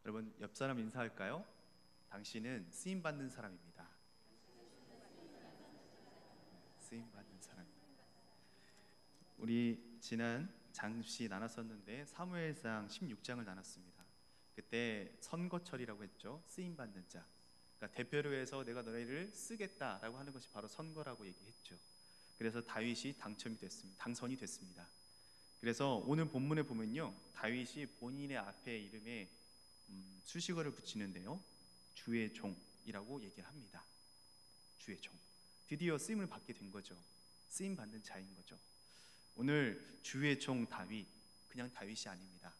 여러분, 옆 사람 인사할까요? 당신은 쓰임 받는 사람입니다. 쓰임 받는 사람. 우리 지난 잠시 나눴었는데 사무엘상 16장을 나눴습니다. 그때 선거철이라고 했죠. 쓰임 받는 자. 그러니까 대표로 해서 내가 너희를 쓰겠다라고 하는 것이 바로 선거라고 얘기했죠. 그래서 다윗이 당선이 됐습니다. 그래서 오늘 본문에 보면요, 다윗이 본인의 앞에 이름에 수식어를 붙이는데요, 주의 종이라고 얘기를 합니다. 주의 종. 드디어 쓰임을 받게 된 거죠. 쓰임 받는 자인 거죠. 오늘 주의 종 다윗, 그냥 다윗이 아닙니다.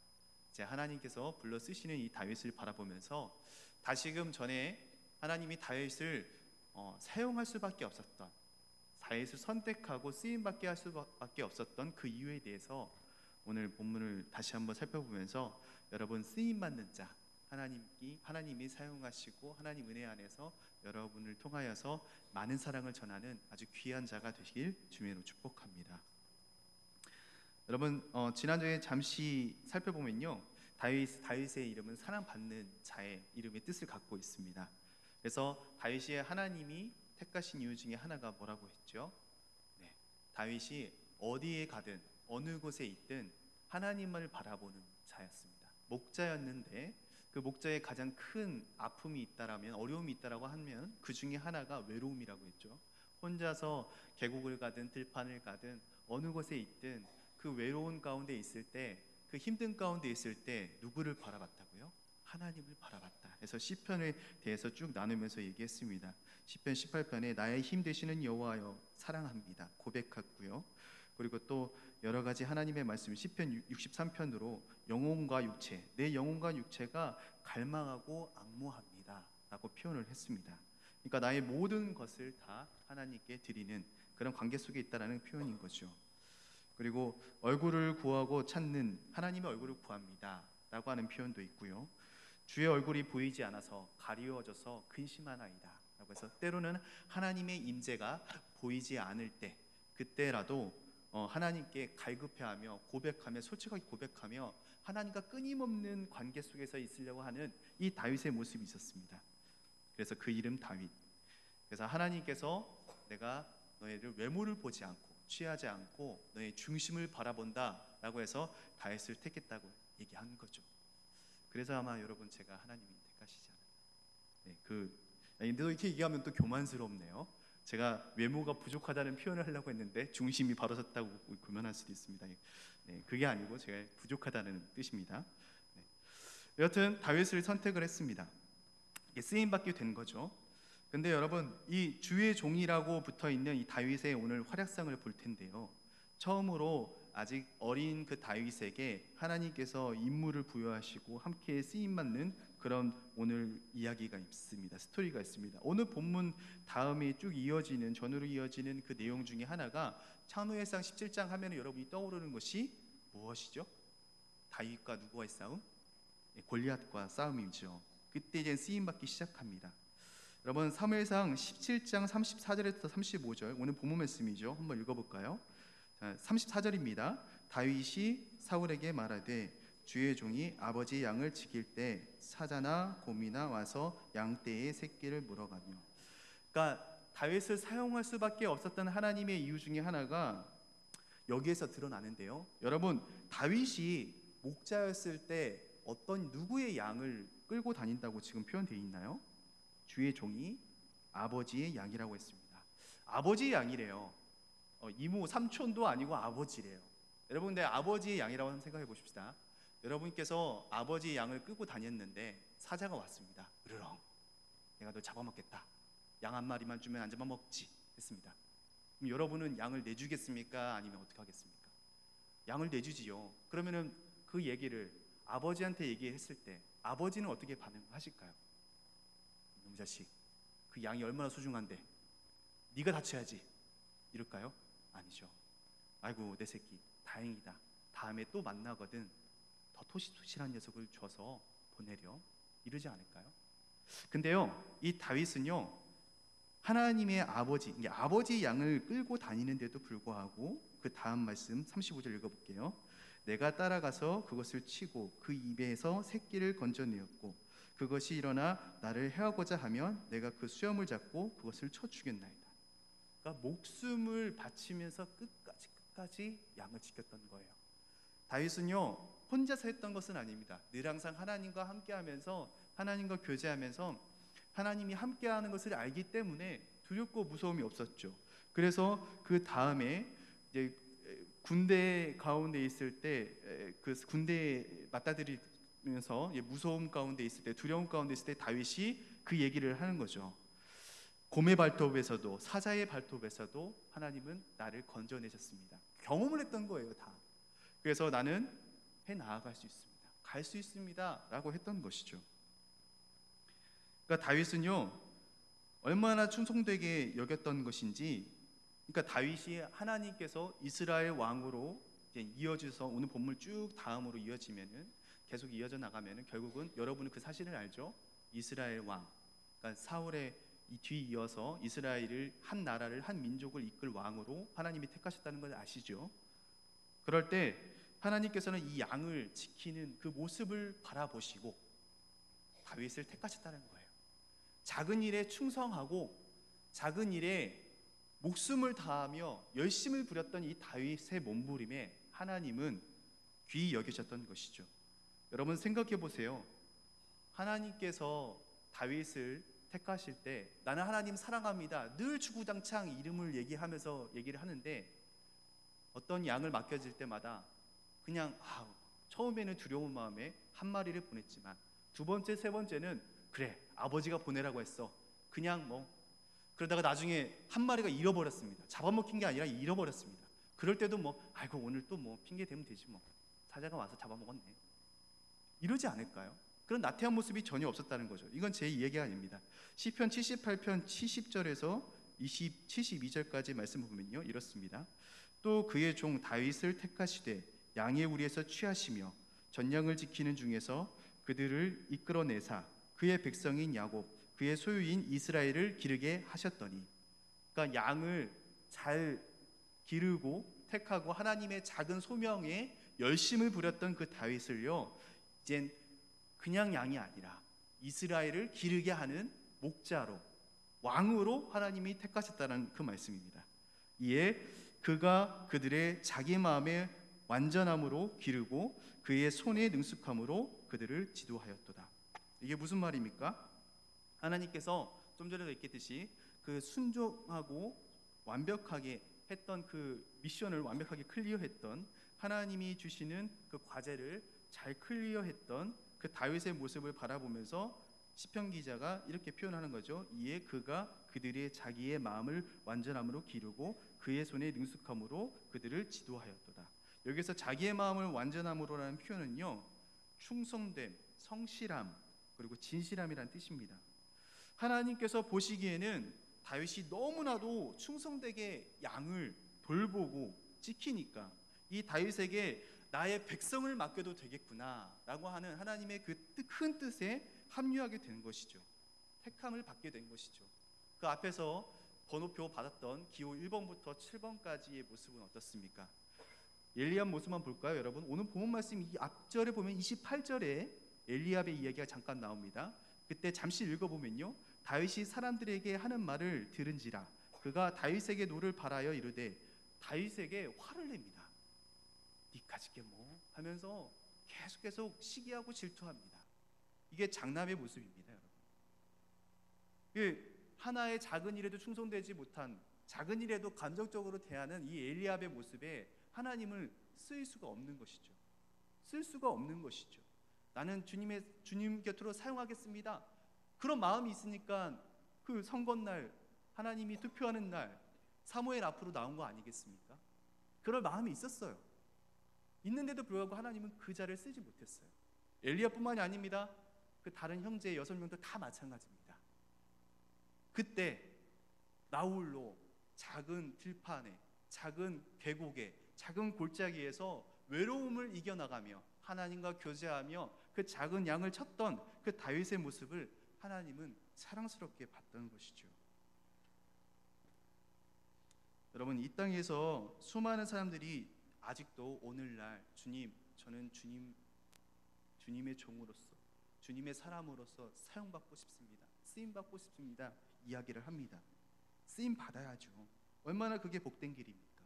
이제 하나님께서 불러 쓰시는 이 다윗을 바라보면서 다시금 전에 하나님이 다윗을 사용할 수밖에 없었던, 다윗을 선택하고 쓰임받게 할 수밖에 없었던 그 이유에 대해서 오늘 본문을 다시 한번 살펴보면서 여러분, 쓰임받는 자, 하나님이 사용하시고 하나님 은혜 안에서 여러분을 통하여서 많은 사랑을 전하는 아주 귀한 자가 되시길 주님으로 축복합니다. 여러분, 지난주에 잠시 살펴보면요, 다윗의 이름은 사랑받는 자의 이름의 뜻을 갖고 있습니다. 그래서 다윗이 하나님이 택하신 이유 중에 하나가 뭐라고 했죠? 네, 다윗이 어디에 가든 어느 곳에 있든 하나님을 바라보는 자였습니다. 목자였는데 그 목자의 가장 큰 아픔이 있다라면, 어려움이 있다라고 하면 그 중에 하나가 외로움이라고 했죠. 혼자서 계곡을 가든 들판을 가든 어느 곳에 있든 그 외로운 가운데 있을 때, 그 힘든 가운데 있을 때 누구를 바라봤다고요? 하나님을 바라봤다. 그래서 시편에 대해서 쭉 나누면서 얘기했습니다. 시편 18편에 나의 힘 되시는 여호와여 사랑합니다 고백했고요. 그리고 또 여러 가지 하나님의 말씀, 시편 63편으로 영혼과 육체, 내 영혼과 육체가 갈망하고 앙모합니다 라고 표현을 했습니다. 그러니까 나의 모든 것을 다 하나님께 드리는 그런 관계 속에 있다는 표현인 거죠. 그리고 얼굴을 구하고 찾는, 하나님의 얼굴을 구합니다 라고 하는 표현도 있고요. 주의 얼굴이 보이지 않아서 가리워져서 근심하나이다 라고 해서, 때로는 하나님의 임재가 보이지 않을 때, 그때라도 하나님께 갈급해하며 고백하며, 솔직하게 고백하며 하나님과 끊임없는 관계 속에서 있으려고 하는 이 다윗의 모습이 있었습니다. 그래서 그 이름 다윗. 그래서 하나님께서 내가 너희를 외모를 보지 않고 취하지 않고 너의 중심을 바라본다 라고 해서 다윗을 택했다고 얘기한 거죠. 그래서 아마 여러분, 제가 하나님이 택하시지 않았나. 이렇게 얘기하면 또 교만스럽네요. 제가 외모가 부족하다는 표현을 하려고 했는데 중심이 바로 섰다고 교만할 수도 있습니다. 네, 그게 아니고 제가 부족하다는 뜻입니다. 네. 여하튼 다윗을 선택을 했습니다. 이게 쓰임받게 된 거죠. 근데 여러분, 이 주의 종이라고 붙어있는 이 다윗의 오늘 활약상을 볼 텐데요, 처음으로 아직 어린 그 다윗에게 하나님께서 임무를 부여하시고 함께 쓰임받는 그런 오늘 이야기가 있습니다. 스토리가 있습니다. 오늘 본문 다음에 쭉 이어지는, 전으로 이어지는 그 내용 중에 하나가 사무엘상 17장 하면 여러분이 떠오르는 것이 무엇이죠? 다윗과 누구와의 싸움? 골리앗과 싸움이죠. 그때 이제 쓰임받기 시작합니다. 여러분, 사무엘상 17장 34절에서 35절, 오늘 본문 말씀이죠. 한번 읽어볼까요? 34절입니다. 다윗이 사울에게 말하되 주의 종이 아버지 양을 지킬 때 사자나 곰이나 와서 양떼의 새끼를 물어가며. 그러니까 다윗을 사용할 수밖에 없었던 하나님의 이유 중에 하나가 여기에서 드러나는데요, 여러분, 다윗이 목자였을 때 어떤 누구의 양을 끌고 다닌다고 지금 표현되어 있나요? 주의 종이 아버지의 양이라고 했습니다. 아버지의 양이래요. 이모 삼촌도 아니고 아버지래요. 여러분, 내 아버지의 양이라고 한번 생각해 보십시다. 여러분께서 아버지의 양을 끌고 다녔는데 사자가 왔습니다. 으르렁, 내가 너 잡아먹겠다. 양 한 마리만 주면 안 잡아먹지 했습니다. 그럼 여러분은 양을 내주겠습니까? 아니면 어떻게 하겠습니까? 양을 내주지요. 그러면은 그 얘기를 아버지한테 얘기했을 때 아버지는 어떻게 반응하실까요? 놈 자식, 그 양이 얼마나 소중한데 네가 다쳐야지 이럴까요? 아니죠. 아이고 내 새끼 다행이다, 다음에 또 만나거든 더 토실토실한 녀석을 줘서 보내려, 이러지 않을까요? 근데요, 이 다윗은요, 하나님의 아버지, 이게 아버지의 양을 끌고 다니는데도 불구하고 그 다음 말씀 35절 읽어볼게요. 내가 따라가서 그것을 치고 그 입에서 새끼를 건져내었고 그것이 일어나 나를 해하고자 하면 내가 그 수염을 잡고 그것을 쳐 죽였나이다. 그러니까 목숨을 바치면서 끝까지 양을 지켰던 거예요. 다윗은요 혼자서 했던 것은 아닙니다. 늘 항상 하나님과 함께하면서 하나님과 교제하면서 하나님이 함께하는 것을 알기 때문에 두렵고 무서움이 없었죠. 그래서 그 다음에 이제 군대 가운데 있을 때 그 군대에 맞닥뜨리면서 무서움 가운데 있을 때 두려움 가운데 있을 때 다윗이 그 얘기를 하는 거죠. 곰의 발톱에서도 사자의 발톱에서도 하나님은 나를 건져내셨습니다. 경험을 했던 거예요 다. 그래서 나는 해 나아갈 수 있습니다. 갈 수 있습니다 라고 했던 것이죠. 그러니까 다윗은요 얼마나 충성되게 여겼던 것인지, 그러니까 다윗이 하나님께서 이스라엘 왕으로 이제 이어져서 오늘 본문 쭉 다음으로 이어지면은 계속 이어져 나가면은 결국은 여러분은 그 사실을 알죠. 이스라엘 왕, 그러니까 사울의 이 뒤 이어서 이스라엘을 한 나라를 한 민족을 이끌 왕으로 하나님이 택하셨다는 걸 아시죠? 그럴 때 하나님께서는 이 양을 지키는 그 모습을 바라보시고 다윗을 택하셨다는 거예요. 작은 일에 충성하고 작은 일에 목숨을 다하며 열심을 부렸던 이 다윗의 몸부림에 하나님은 귀히 여기셨던 것이죠. 여러분 생각해 보세요. 하나님께서 다윗을 택하실 때 나는 하나님 사랑합니다 늘 주구장창 이름을 얘기하면서 얘기를 하는데 어떤 양을 맡겨질 때마다 그냥 처음에는 두려운 마음에 한 마리를 보냈지만 두 번째, 세 번째는 그래 아버지가 보내라고 했어 그냥 그러다가 나중에 한 마리가 잃어버렸습니다. 잡아먹힌 게 아니라 잃어버렸습니다. 그럴 때도 아이고 오늘 또 핑계 대면 되지 사자가 와서 잡아먹었네 이러지 않을까요? 그런 나태한 모습이 전혀 없었다는 거죠. 이건 제 이야기가 아닙니다. 시편 78편 70절에서 72절까지 말씀을 보면요 이렇습니다. 또 그의 종 다윗을 택하시되 양의 우리에서 취하시며 전량을 지키는 중에서 그들을 이끌어내사 그의 백성인 야곱 그의 소유인 이스라엘을 기르게 하셨더니, 그러니까 양을 잘 기르고 택하고 하나님의 작은 소명에 열심을 부렸던 그 다윗을요 이젠 그냥 양이 아니라 이스라엘을 기르게 하는 목자로 왕으로 하나님이 택하셨다는 그 말씀입니다. 이에 그가 그들의 자기 마음의 완전함으로 기르고 그의 손의 능숙함으로 그들을 지도하였도다. 이게 무슨 말입니까? 하나님께서 좀 전에도 얘기했듯이 그 순종하고 완벽하게 했던 그 미션을 완벽하게 클리어했던 하나님이 주시는 그 과제를 잘 클리어했던 그 다윗의 모습을 바라보면서 시편 기자가 이렇게 표현하는 거죠. 이에 그가 그들의 자기의 마음을 완전함으로 기르고 그의 손의 능숙함으로 그들을 지도하였도다. 여기서 자기의 마음을 완전함으로라는 표현은요 충성됨, 성실함, 그리고 진실함이라는 뜻입니다. 하나님께서 보시기에는 다윗이 너무나도 충성되게 양을 돌보고 지키니까 이 다윗에게 나의 백성을 맡겨도 되겠구나 라고 하는 하나님의 그 큰 뜻에 합류하게 된 것이죠. 택함을 받게 된 것이죠. 그 앞에서 번호표 받았던 기호 1번부터 7번까지의 모습은 어떻습니까? 엘리압 모습만 볼까요, 여러분? 오늘 본문 말씀 이 앞절에 보면 28절에 엘리압의 이야기가 잠깐 나옵니다. 그때 잠시 읽어보면요, 다윗이 사람들에게 하는 말을 들은지라 그가 다윗에게 노를 바라여 이르되 다윗에게 화를 냅니다. 니까짓게 하면서 계속 시기하고 질투합니다. 이게 장남의 모습입니다, 여러분. 하나의 작은 일에도 충성되지 못한, 작은 일에도 감정적으로 대하는 이 엘리압의 모습에 하나님을 쓸 수가 없는 것이죠. 쓸 수가 없는 것이죠. 나는 주님 곁으로 사용하겠습니다. 그런 마음이 있으니까 그 선거날, 하나님이 투표하는 날 사무엘 앞으로 나온 거 아니겠습니까? 그럴 마음이 있었어요. 있는데도 불구하고 하나님은 그 자를 쓰지 못했어요. 엘리야뿐만이 아닙니다. 그 다른 형제 6명도 다 마찬가지입니다. 그때 나홀로 작은 들판에, 작은 계곡에, 작은 골짜기에서 외로움을 이겨나가며 하나님과 교제하며 그 작은 양을 쳤던 그 다윗의 모습을 하나님은 사랑스럽게 봤던 것이죠. 여러분, 이 땅에서 수많은 사람들이 아직도 오늘날 주님, 저는 주님의 종으로서, 주님의 사람으로서 사용받고 싶습니다. 쓰임 받고 싶습니다. 이야기를 합니다. 쓰임 받아야죠. 얼마나 그게 복된 길입니까?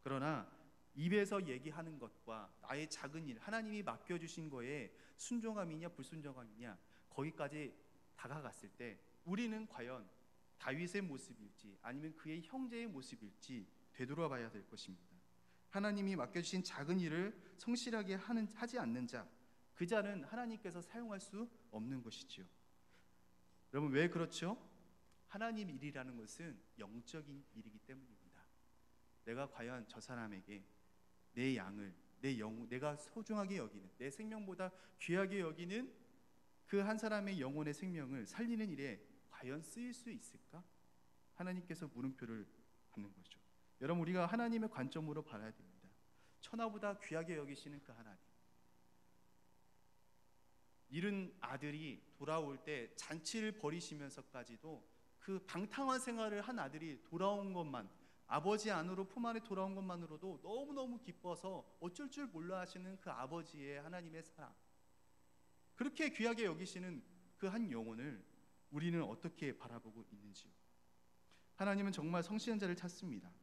그러나 입에서 얘기하는 것과 나의 작은 일, 하나님이 맡겨주신 거에 순종함이냐 불순종함이냐, 거기까지 다가갔을 때 우리는 과연 다윗의 모습일지 아니면 그의 형제의 모습일지 되돌아봐야 될 것입니다. 하나님이 맡겨주신 작은 일을 성실하게 하지 않는 자, 그 자는 하나님께서 사용할 수 없는 것이지요. 여러분, 왜 그렇죠? 하나님 일이라는 것은 영적인 일이기 때문입니다. 내가 과연 저 사람에게 내 양을, 내 영혼, 내가 소중하게 여기는, 내 생명보다 귀하게 여기는 그 한 사람의 영혼의 생명을 살리는 일에 과연 쓰일 수 있을까? 하나님께서 물음표를 받는 거죠. 여러분, 우리가 하나님의 관점으로 바라야 됩니다. 천하보다 귀하게 여기시는 그 하나님, 잃은 아들이 돌아올 때 잔치를 벌이시면서까지도 그 방탕한 생활을 한 아들이 돌아온 것만, 아버지 안으로 품 안에 돌아온 것만으로도 너무너무 기뻐서 어쩔 줄 몰라 하시는 그 아버지의 하나님의 사랑, 그렇게 귀하게 여기시는 그 한 영혼을 우리는 어떻게 바라보고 있는지요? 하나님은 정말 성실한 자를 찾습니다.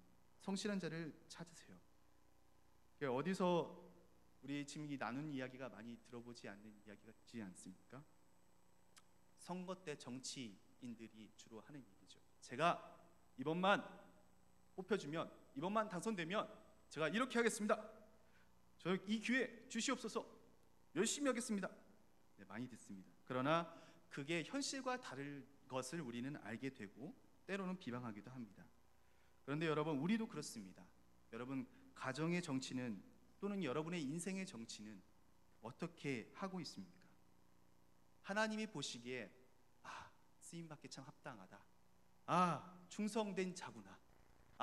성실한 자를 찾으세요. 어디서 우리 지금 이 나눈 이야기가 많이 들어보지 않는 이야기 같지 않습니까? 선거 때 정치인들이 주로 하는 얘기죠. 제가 이번만 뽑혀주면, 이번만 당선되면 제가 이렇게 하겠습니다. 저 이 기회 주시옵소서. 열심히 하겠습니다. 네, 많이 듣습니다. 그러나 그게 현실과 다른 것을 우리는 알게 되고 때로는 비방하기도 합니다. 그런데 여러분, 우리도 그렇습니다. 여러분, 가정의 정치는, 또는 여러분의 인생의 정치는 어떻게 하고 있습니까? 하나님이 보시기에 쓰임받기 참 합당하다, 충성된 자구나,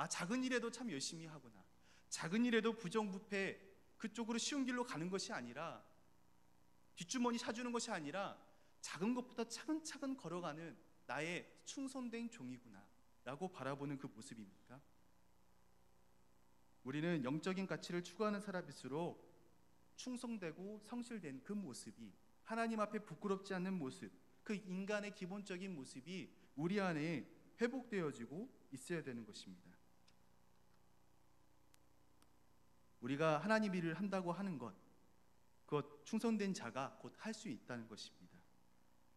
작은 일에도 참 열심히 하구나, 작은 일에도 부정부패 그쪽으로 쉬운 길로 가는 것이 아니라, 뒷주머니 사주는 것이 아니라 작은 것부터 차근차근 걸어가는 나의 충성된 종이구나 라고 바라보는 그 모습입니까? 우리는 영적인 가치를 추구하는 사람일수록 충성되고 성실된 그 모습이, 하나님 앞에 부끄럽지 않는 모습, 그 인간의 기본적인 모습이 우리 안에 회복되어지고 있어야 되는 것입니다. 우리가 하나님 일을 한다고 하는 것, 그것 충성된 자가 곧 할 수 있다는 것입니다.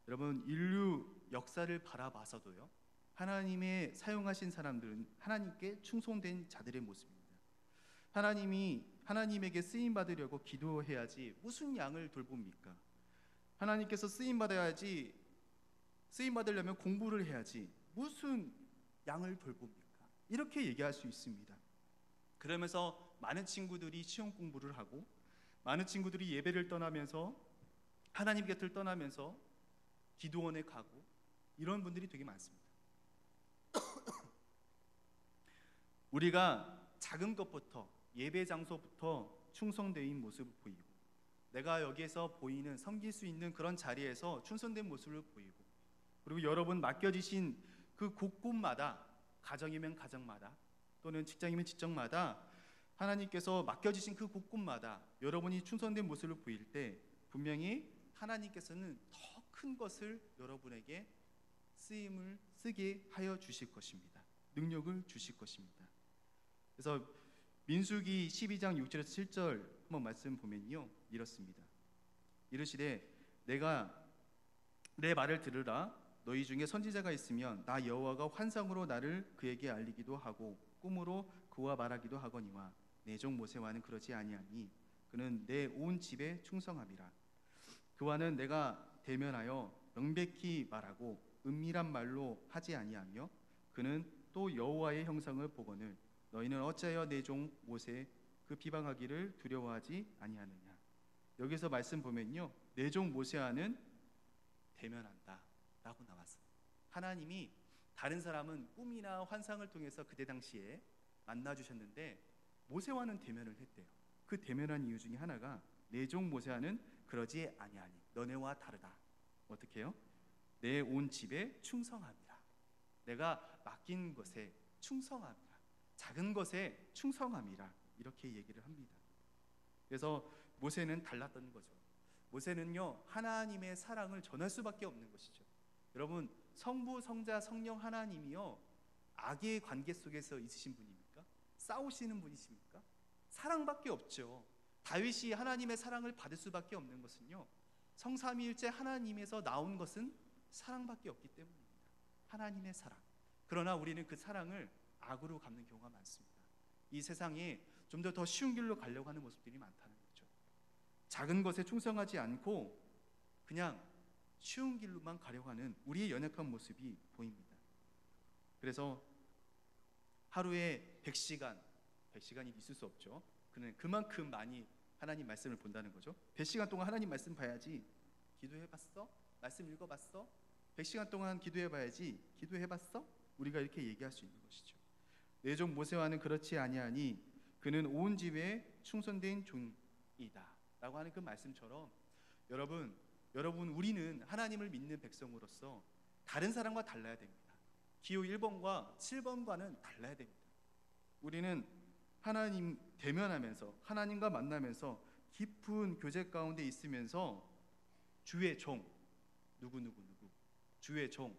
여러분, 인류 역사를 바라봐서도요, 하나님의 사용하신 사람들은 하나님께 충성된 자들의 모습입니다. 하나님이 하나님에게 쓰임 받으려고 기도해야지 무슨 양을 돌봅니까? 하나님께서 쓰임 받아야지, 쓰임 받으려면 공부를 해야지 무슨 양을 돌봅니까? 이렇게 얘기할 수 있습니다. 그러면서 많은 친구들이 시험 공부를 하고, 많은 친구들이 예배를 떠나면서, 하나님 곁을 떠나면서 기도원에 가고, 이런 분들이 되게 많습니다. 우리가 작은 것부터, 예배 장소부터 충성된 모습을 보이고, 내가 여기에서 보이는, 섬길 수 있는 그런 자리에서 충성된 모습을 보이고, 그리고 여러분 맡겨지신 그 곳곳마다, 가정이면 가정마다, 또는 직장이면 직장마다, 하나님께서 맡겨지신 그 곳곳마다 여러분이 충성된 모습을 보일 때 분명히 하나님께서는 더 큰 것을 여러분에게 쓰임을 쓰게 하여 주실 것입니다. 능력을 주실 것입니다. 그래서 민수기 12장 6절에서 7절 한번 말씀 보면요, 이렇습니다. 이르시되 내가 내 말을 들으라. 너희 중에 선지자가 있으면 나 여호와가 환상으로 나를 그에게 알리기도 하고 꿈으로 그와 말하기도 하거니와 내 종 모세와는 그러지 아니하니 그는 내 온 집에 충성함이라. 그와는 내가 대면하여 명백히 말하고 은밀한 말로 하지 아니하며 그는 또 여호와의 형상을 보거늘 너희는 어찌하여 내 종 모세 그 비방하기를 두려워하지 아니하느냐. 여기서 말씀 보면요, 내 종 모세와는 대면한다 라고 나왔어요. 하나님이 다른 사람은 꿈이나 환상을 통해서 그때 당시에 만나주셨는데 모세와는 대면을 했대요. 그 대면한 이유 중에 하나가 내 종 모세와는 그러지 아니하니 너네와 다르다. 어떻게 해요? 내 온 집에 충성함이라. 내가 맡긴 것에 충성함이라. 작은 것에 충성함이라 이렇게 얘기를 합니다. 그래서 모세는 달랐던 거죠. 모세는요, 하나님의 사랑을 전할 수밖에 없는 것이죠. 여러분, 성부, 성자, 성령 하나님이요, 악의 관계 속에서 있으신 분입니까? 싸우시는 분이십니까? 사랑밖에 없죠. 다윗이 하나님의 사랑을 받을 수밖에 없는 것은요, 성삼위일체 하나님에서 나온 것은 사랑밖에 없기 때문입니다. 하나님의 사랑. 그러나 우리는 그 사랑을 악으로 갚는 경우가 많습니다. 이 세상에 좀 더 쉬운 길로 가려고 하는 모습들이 많다는 거죠. 작은 것에 충성하지 않고 그냥 쉬운 길로만 가려고 하는 우리의 연약한 모습이 보입니다. 그래서 하루에 100시간이 있을 수 없죠. 그는 그만큼 많이 하나님 말씀을 본다는 거죠. 100시간 동안 하나님 말씀 봐야지. 기도해봤어? 말씀 읽어봤어? 100시간 동안 기도해봐야지. 기도해봤어? 우리가 이렇게 얘기할 수 있는 것이죠. 내 종 모세와는 그렇지 아니하니 그는 온 집에 충성된 종이다 라고 하는 그 말씀처럼, 여러분 우리는 하나님을 믿는 백성으로서 다른 사람과 달라야 됩니다. 기호 1번과 7번과는 달라야 됩니다. 우리는 하나님 대면하면서, 하나님과 만나면서 깊은 교제 가운데 있으면서 주의 종 누구누구누구, 주의 종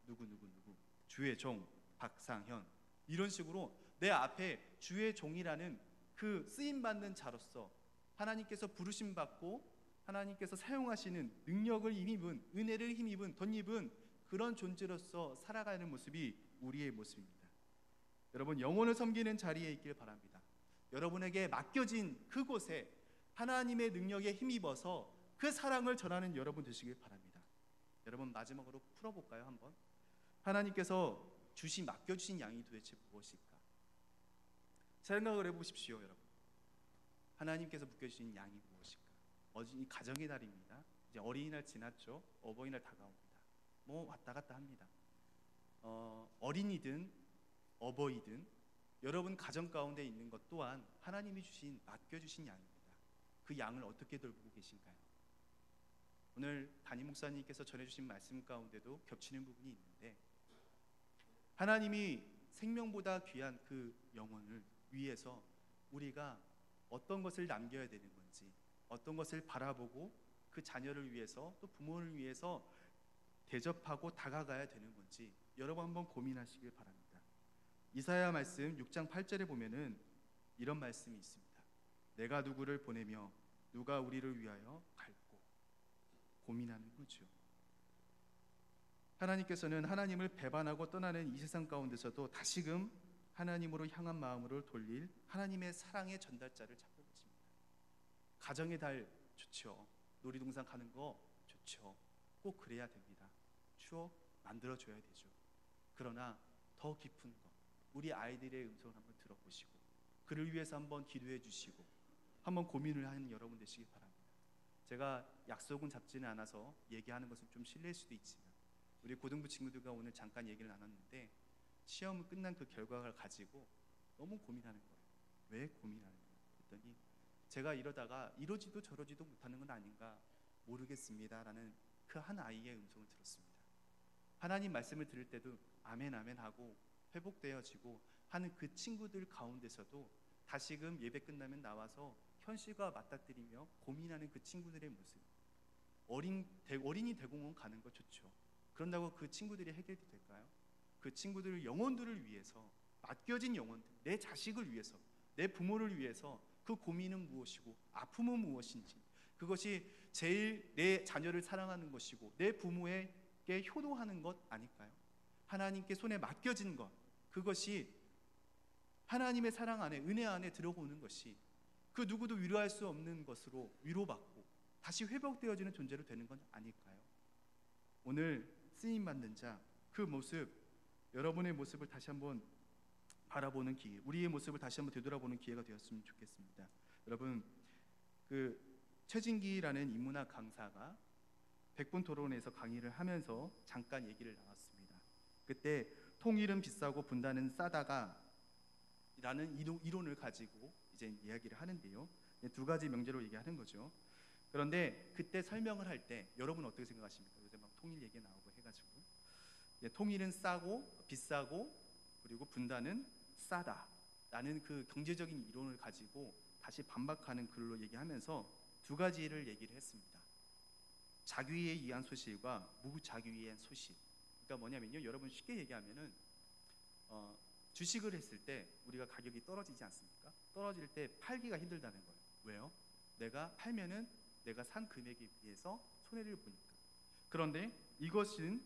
누구누구누구, 주의 종 박상현, 이런 식으로 내 앞에 주의 종이라는 그 쓰임받는 자로서 하나님께서 부르심 받고 하나님께서 사용하시는 능력을 힘입은, 은혜를 힘입은, 덧입은 그런 존재로서 살아가는 모습이 우리의 모습입니다. 여러분, 영혼을 섬기는 자리에 있길 바랍니다. 여러분에게 맡겨진 그곳에 하나님의 능력에 힘입어서 그 사랑을 전하는 여러분 되시길 바랍니다. 여러분, 마지막으로 풀어볼까요? 한번 하나님께서 맡겨주신 양이 도대체 무엇일까? 생각을 해보십시오. 여러분, 하나님께서 맡겨주신 양이 무엇일까? 어제 가정의 날입니다. 이제 어린이날 지났죠. 어버이날 다가옵니다. 뭐 왔다 갔다 합니다. 어린이든 어버이든 여러분 가정 가운데 있는 것 또한 하나님이 맡겨주신 양입니다. 그 양을 어떻게 돌보고 계신가요? 오늘 담임 목사님께서 전해주신 말씀 가운데도 겹치는 부분이 있는데, 하나님이 생명보다 귀한 그 영혼을 위해서 우리가 어떤 것을 남겨야 되는 건지, 어떤 것을 바라보고 그 자녀를 위해서 또 부모를 위해서 대접하고 다가가야 되는 건지 여러분 한번 고민하시길 바랍니다. 이사야 말씀 6장 8절에 보면은 이런 말씀이 있습니다. 내가 누구를 보내며 누가 우리를 위하여 갈고, 고민하는 거죠. 하나님께서는 하나님을 배반하고 떠나는 이 세상 가운데서도 다시금 하나님으로 향한 마음으로 돌릴 하나님의 사랑의 전달자를 찾고 계십니다. 가정의 달 좋죠. 놀이동산 가는 거 좋죠. 꼭 그래야 됩니다. 추억 만들어줘야 되죠. 그러나 더 깊은 것, 우리 아이들의 음성을 한번 들어보시고 그를 위해서 한번 기도해 주시고 한번 고민을 하는 여러분 되시기 바랍니다. 제가 약속은 잡지는 않아서 얘기하는 것은 좀 실례일 수도 있지만, 우리 고등부 친구들과 오늘 잠깐 얘기를 나눴는데 시험 끝난 그 결과를 가지고 너무 고민하는 거예요. 왜 고민하는 거예요? 그랬더니 제가 이러다가 이러지도 저러지도 못하는 건 아닌가 모르겠습니다 라는 그 한 아이의 음성을 들었습니다. 하나님 말씀을 들을 때도 아멘 아멘 하고 회복되어지고 하는 그 친구들 가운데서도 다시금 예배 끝나면 나와서 현실과 맞닥뜨리며 고민하는 그 친구들의 모습. 어린이 대공원 가는 거 좋죠. 그런다고 그 친구들이 해결이 될까요? 그 친구들 영혼들을 위해서, 맡겨진 영혼들, 내 자식을 위해서, 내 부모를 위해서 그 고민은 무엇이고 아픔은 무엇인지, 그것이 제일 내 자녀를 사랑하는 것이고 내 부모에게 효도하는 것 아닐까요? 하나님께 손에 맡겨진 것, 그것이 하나님의 사랑 안에, 은혜 안에 들어오는 것이 그 누구도 위로할 수 없는 것으로 위로받고 다시 회복되어지는 존재로 되는 건 아닐까요? 오늘 쓰임받는 자, 그 모습, 여러분의 모습을 다시 한번 바라보는 기회, 우리의 모습을 다시 한번 되돌아보는 기회가 되었으면 좋겠습니다. 여러분, 그 최진기라는 인문학 강사가 백분 토론에서 강의를 하면서 잠깐 얘기를 나눴습니다. 그때 통일은 비싸고 분단은 싸다가 라는 이론을 가지고 이제 이야기를 하는데요. 두 가지 명제로 얘기하는 거죠. 그런데 그때 설명을 할 때 여러분 어떻게 생각하십니까? 요새 막 통일 얘기 나오고 해가지고, 통일은 싸고 비싸고 그리고 분단은 싸다 라는 그 경제적인 이론을 가지고 다시 반박하는 글로 얘기하면서 두 가지를 얘기를 했습니다. 자기에 의한 소실과 무자기에 의한 소실. 그러니까 뭐냐면요, 여러분 쉽게 얘기하면은 주식을 했을 때 우리가 가격이 떨어지지 않습니까? 떨어질 때 팔기가 힘들다는 거예요. 왜요? 내가 팔면은 내가 산 금액에 비해서 손해를 보니까. 그런데 이것은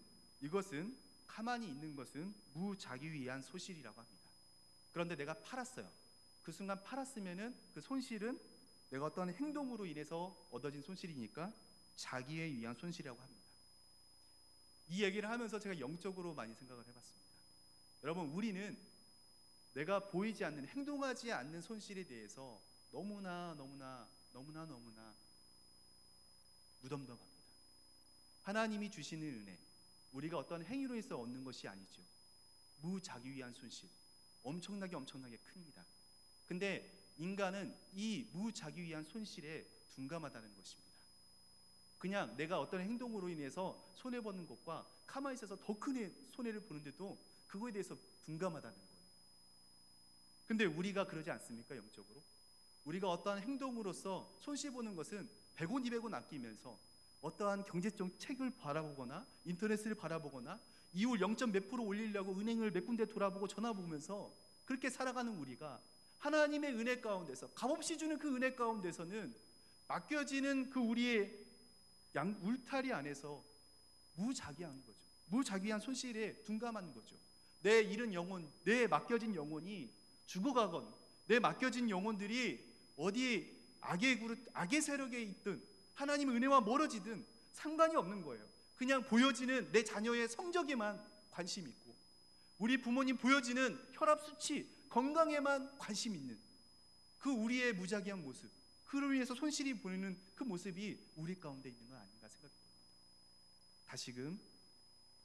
가만히 있는 것은 무자기위한 소실이라고 합니다. 그런데 내가 팔았어요. 그 순간 팔았으면은 그 손실은 내가 어떤 행동으로 인해서 얻어진 손실이니까 자기에 의한 손실이라고 합니다. 이 얘기를 하면서 제가 영적으로 많이 생각을 해봤습니다. 여러분, 우리는 내가 보이지 않는, 행동하지 않는 손실에 대해서 너무나 무덤덤합니다. 하나님이 주시는 은혜, 우리가 어떤 행위로 해서 얻는 것이 아니죠. 무자기위한 손실, 엄청나게 큽니다. 근데 인간은 이 무자기위한 손실에 둔감하다는 것입니다. 그냥 내가 어떤 행동으로 인해서 손해보는 것과 가만히 있어서 더 큰 손해를 보는데도 그거에 대해서 둔감하다는 거예요. 근데 우리가 그러지 않습니까? 영적으로 우리가 어떠한 행동으로서 손실보는 것은 100원 200원 아끼면서 어떠한 경제적 책을 바라보거나 인터넷을 바라보거나 이율 0.몇 프로 올리려고 은행을 몇 군데 돌아보고 전화 보면서 그렇게 살아가는 우리가 하나님의 은혜 가운데서 값없이 주는 그 은혜 가운데서는 맡겨지는 그 우리의 울타리 안에서 무자기한 거죠. 무자기한 손실에 둔감한 거죠. 내 잃은 영혼, 내 맡겨진 영혼이 죽어가건 내 맡겨진 영혼들이 어디 악의 세력에 있든 하나님의 은혜와 멀어지든 상관이 없는 거예요. 그냥 보여지는 내 자녀의 성적에만 관심 있고 우리 부모님 보여지는 혈압 수치, 건강에만 관심 있는 그 우리의 무자기한 모습, 그를 위해서 손실이 보이는 그 모습이 우리 가운데 있는 건 아닌가 생각합니다. 다시금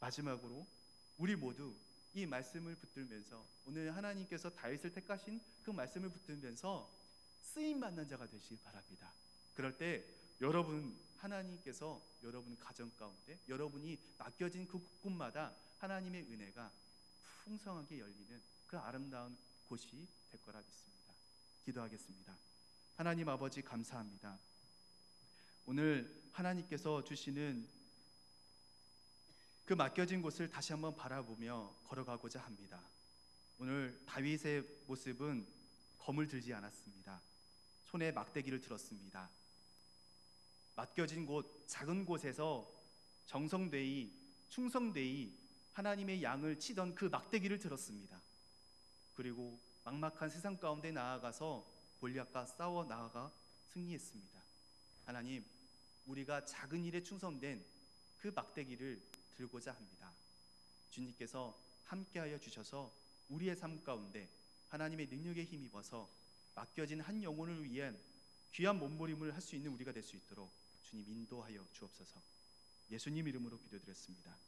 마지막으로 우리 모두 이 말씀을 붙들면서 오늘 하나님께서 다윗을 택하신 그 말씀을 붙들면서 쓰임받는 자가 되시길 바랍니다. 그럴 때 여러분, 하나님께서 여러분 가정 가운데 여러분이 맡겨진 그 곳곳마다 하나님의 은혜가 풍성하게 열리는 그 아름다운 곳이 될 거라 믿습니다. 기도하겠습니다. 하나님 아버지, 감사합니다. 오늘 하나님께서 주시는 그 맡겨진 곳을 다시 한번 바라보며 걸어가고자 합니다. 오늘 다윗의 모습은 검을 들지 않았습니다. 손에 막대기를 들었습니다. 맡겨진 곳, 작은 곳에서 정성되이 충성되이 하나님의 양을 치던 그 막대기를 들었습니다. 그리고 막막한 세상 가운데 나아가서 골리앗과 싸워 나아가 승리했습니다. 하나님, 우리가 작은 일에 충성된 그 막대기를 들고자 합니다. 주님께서 함께하여 주셔서 우리의 삶 가운데 하나님의 능력에 힘입어서 맡겨진 한 영혼을 위한 귀한 몸부림을 할 수 있는 우리가 될 수 있도록 주님 인도하여 주옵소서. 예수님 이름으로 기도드렸습니다.